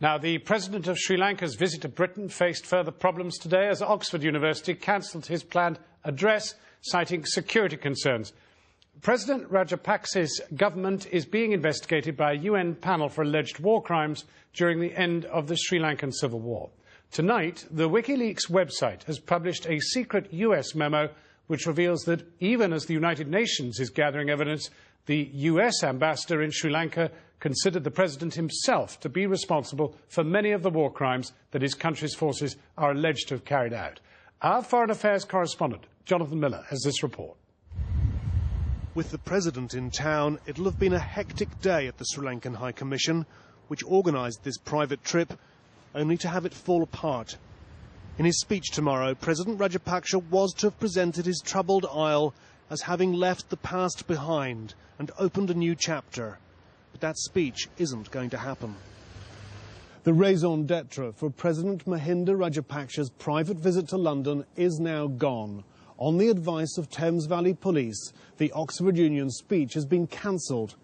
Now, the President of Sri Lanka's visit to Britain faced further problems today as Oxford University cancelled his planned address, citing security concerns. President Rajapaksa's government is being investigated by a UN panel for alleged war crimes during the end of the Sri Lankan civil war. Tonight, the WikiLeaks website has published a secret US memo which reveals that even as the United Nations is gathering evidence, the US ambassador in Sri Lanka considered the president himself to be responsible for many of the war crimes that his country's forces are alleged to have carried out. Our Foreign Affairs correspondent, Jonathan Miller, has this report. With the president in town, it'll have been a hectic day at the Sri Lankan High Commission, which organised this private trip, only to have it fall apart. In his speech tomorrow, President Rajapaksa was to have presented his troubled isle as having left the past behind and opened a new chapter. But that speech isn't going to happen. The raison d'etre for President Mahinda Rajapaksa's private visit to London is now gone. On the advice of Thames Valley Police, the Oxford Union speech has been cancelled,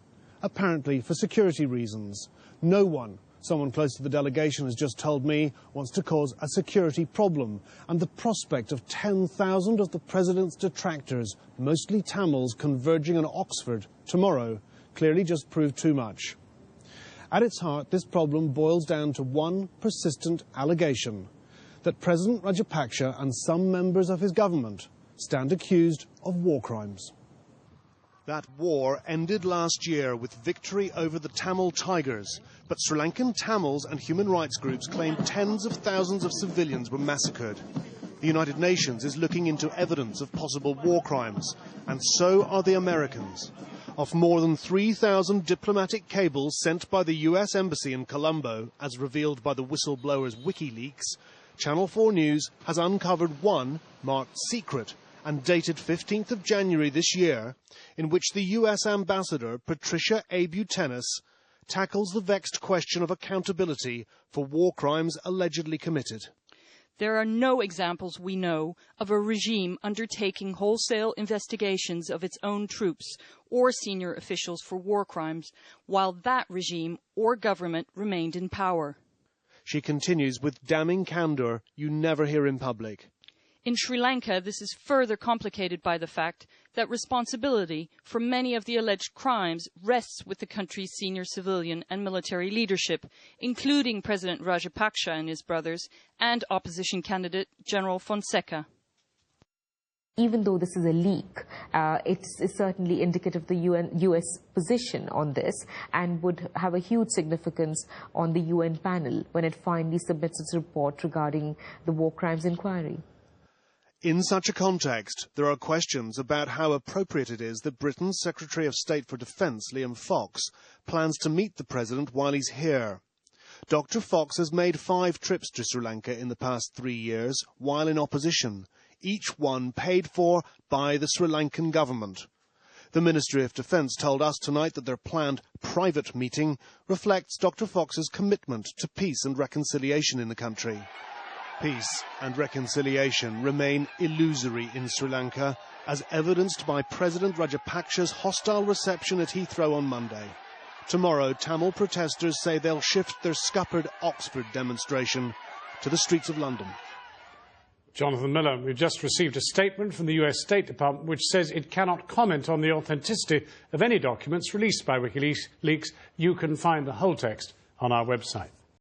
apparently for security reasons. No one, someone close to the delegation has just told me, wants to cause a security problem, and the prospect of 10,000 of the president's detractors, mostly Tamils, converging on Oxford tomorrow clearly just proved too much. At its heart, this problem boils down to one persistent allegation, that President Rajapaksa and some members of his government stand accused of war crimes. That war ended last year with victory over the Tamil Tigers, but Sri Lankan Tamils and human rights groups claim tens of thousands of civilians were massacred. The United Nations is looking into evidence of possible war crimes, and so are the Americans. Of more than 3,000 diplomatic cables sent by the US Embassy in Colombo, as revealed by the whistleblowers WikiLeaks, Channel4News has uncovered one marked secret and dated 15th of January this year, in which the US Ambassador Patricia A. Butenis tackles the vexed question of accountability for war crimes allegedly committed. There are no examples we know of a regime undertaking wholesale investigations of its own troops or senior officials for war crimes while that regime or government remained in power. She continues with damning candour you never hear in public. In Sri Lanka, this is further complicated by the fact that responsibility for many of the alleged crimes rests with the country's senior civilian and military leadership, including President Rajapaksa and his brothers, and opposition candidate General Fonseca. Even though this is a leak, it's certainly indicative of the US position on this and would have a huge significance on the UN panel when it finally submits its report regarding the war crimes inquiry. In such a context, there are questions about how appropriate it is that Britain's Secretary of State for Defence, Liam Fox, plans to meet the President while he's here. Dr. Fox has made 5 trips to Sri Lanka in the past 3 years while in opposition, each one paid for by the Sri Lankan government. The Ministry of Defence told us tonight that their planned private meeting reflects Dr. Fox's commitment to peace and reconciliation in the country. Peace and reconciliation remain illusory in Sri Lanka, as evidenced by President Rajapaksa's hostile reception at Heathrow on Monday. Tomorrow, Tamil protesters say they'll shift their scuppered Oxford demonstration to the streets of London. Jonathan Miller, we've just received a statement from the US State Department which says it cannot comment on the authenticity of any documents released by WikiLeaks. You can find the whole text on our website.